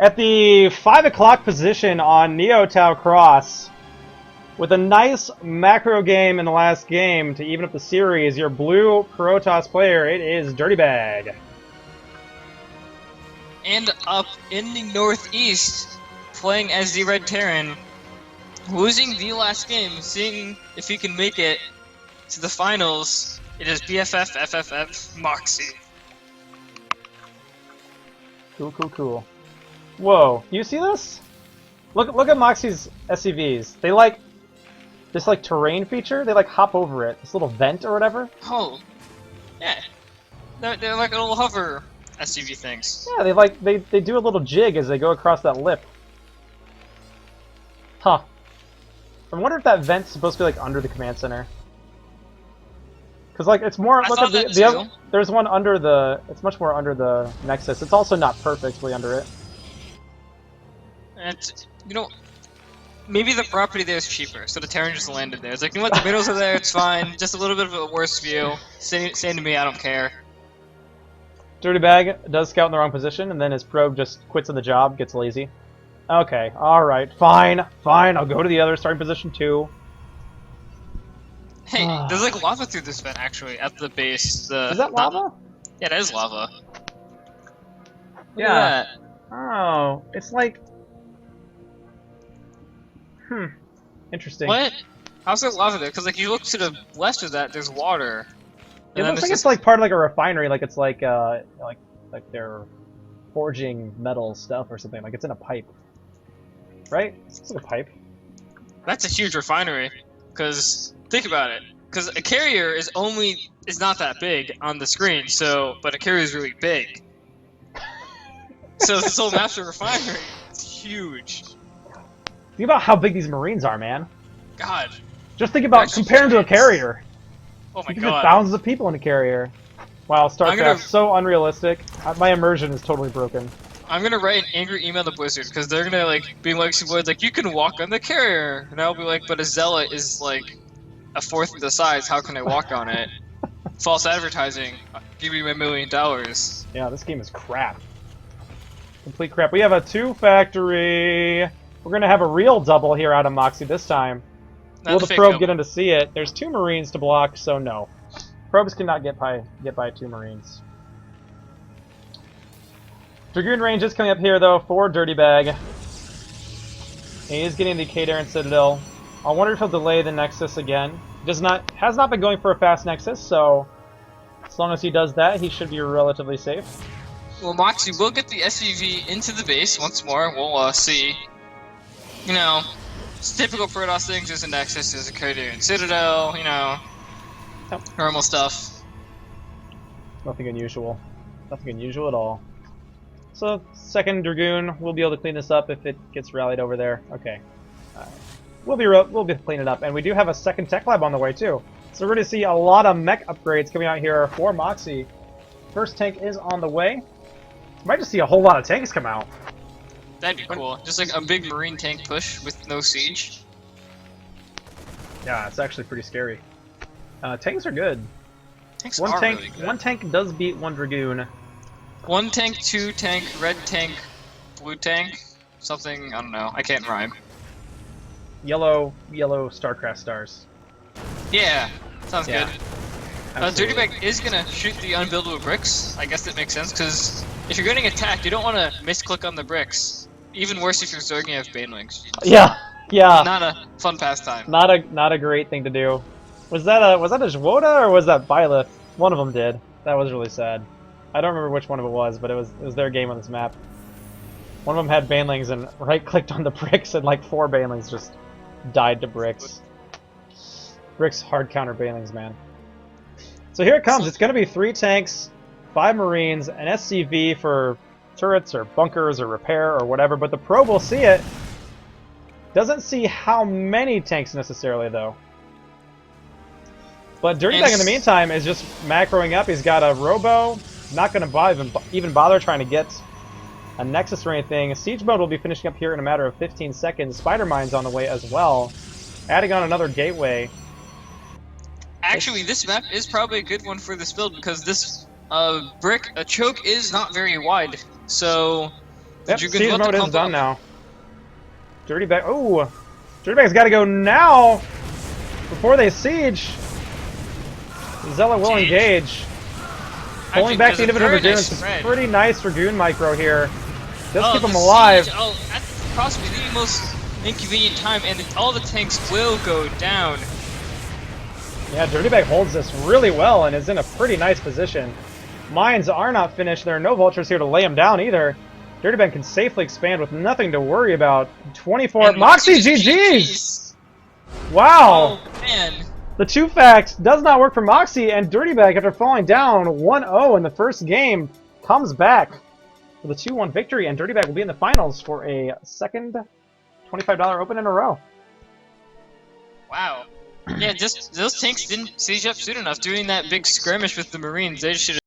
At the 5 o'clock position on Neo Tau Cross, with a nice macro game in the last game to even up the series, your blue Protoss player, it is Dirtybag. And up in the Northeast, playing as the Red Terran, losing the last game, seeing if he can make it to the finals, it is BFF FFF Moxie. Cool. Whoa, you see this? Look at Moxie's SCVs. They like this terrain feature. They like hop over it. This little vent or whatever. Oh, yeah. They're like little hover SCV things. Yeah, they do a little jig as they go across that lip. Huh. I wonder if that vent's supposed to be like under the command center. Cause like it's more. Look at the other. There's one under the. It's much more under the Nexus. It's also not perfectly under it. And maybe the property there is cheaper, so the Terran just landed there. It's like, you know what, the middles are there, it's fine. Just a little bit of a worse view. Same to me, I don't care. Dirtybag does scout in the wrong position, and then his probe just quits on the job, gets lazy. Okay, alright, fine, I'll go to the other starting position too. Hey, there's like lava through this vent, actually, at the base. Is that lava? Yeah, that is lava. Look Yeah. at that. Oh, it's like... Interesting. What? How's there lava there? Because like you look to the west of that, there's water. It looks like it's like part of like a refinery, like it's like they're forging metal stuff or something. Like it's in a pipe, right? It's like a pipe. That's a huge refinery. Because think about it. Because a carrier is not that big on the screen. But a carrier is really big. So this whole map's a refinery. It's huge. Think about how big these Marines are, man. God. Just think about comparing to a carrier. Oh my you can god. fit thousands of people in a carrier. Wow, StarCraft's so unrealistic. My immersion is totally broken. I'm gonna write an angry email to Blizzard because they're gonna like be like, you can walk on the carrier, and I'll be like, but a zealot is like a fourth of the size. How can I walk on it? False advertising. Give me my $1 million. Yeah, this game is crap. Complete crap. We have a 2-factory. We're gonna have a real double here out of Moxie this time. Will the probe get in to see it? There's 2 Marines to block, so no. Probes cannot get by 2 Marines. Dragoon range is coming up here though for Dirtybag. He is getting the Kader and Citadel. I wonder if he'll delay the Nexus again. Has not been going for a fast Nexus, so as long as he does that, he should be relatively safe. Well, Moxie will get the SUV into the base once more. We'll see. You know, it's typical Protoss things. There's a Nexus, there's a Kader and Citadel, normal stuff. Nothing unusual. Nothing unusual at all. So, second Dragoon, we'll be able to clean this up if it gets rallied over there. Okay. We'll be cleaning it up. And we do have a second tech lab on the way, too. So we're going to see a lot of mech upgrades coming out here for Moxie. First tank is on the way. Might just see a whole lot of tanks come out. That'd be cool. Just like a big Marine tank push with no siege. Yeah, it's actually pretty scary. Tanks are good. Tanks are really good. One tank does beat 1 Dragoon. 1 tank, 2 tank, red tank, blue tank, something, I don't know, I can't rhyme. Yellow StarCraft stars. Yeah, sounds good. Absolutely. Dirtybag is gonna shoot the unbuildable bricks. I guess that makes sense, because if you're getting attacked, you don't want to misclick on the bricks. Even worse if you're Zerging of Banelings. Yeah. Not a fun pastime. Not a great thing to do. Was that a Zwoda or was that Byleth? One of them did. That was really sad. I don't remember which one of it was, but it was their game on this map. One of them had Banelings and right-clicked on the bricks, and like 4 Banelings just died to bricks. Bricks hard counter Banelings, man. So here it comes. It's going to be 3 tanks, 5 Marines, an SCV for turrets or bunkers or repair or whatever, but the probe will see it. Doesn't see how many tanks necessarily, though. But Dirtybag in the meantime is just macroing up. He's got a Robo. Not going to even bother trying to get a Nexus or anything. Siege mode will be finishing up here in a matter of 15 seconds. Spider Mine's on the way as well. Adding on another gateway. Actually, this map is probably a good one for this build because this choke is not very wide. So Yep, Dragoons siege about to mode is clump done up. now. Dirtybag. Oh, Dirtybag's got to go now before they siege. Zealot will engage. Pulling back the individual Dragoons. Nice Pretty nice Dragoon micro here. Just keep the them alive. siege, that's possibly the most inconvenient time, and all the tanks will go down. Yeah, Dirtybag holds this really well and is in a pretty nice position. Mines are not finished. There are no vultures here to lay him down either. Dirtybag can safely expand with nothing to worry about. 24. And Moxie just GG's! Wow! Oh, man. The 2-fact does not work for Moxie, and Dirtybag, after falling down 1-0 in the first game, comes back with a 2-1 victory, and Dirtybag will be in the finals for a second $25 open in a row. Wow. Yeah, just those tanks didn't siege up soon enough. Doing that big skirmish with the Marines, they should have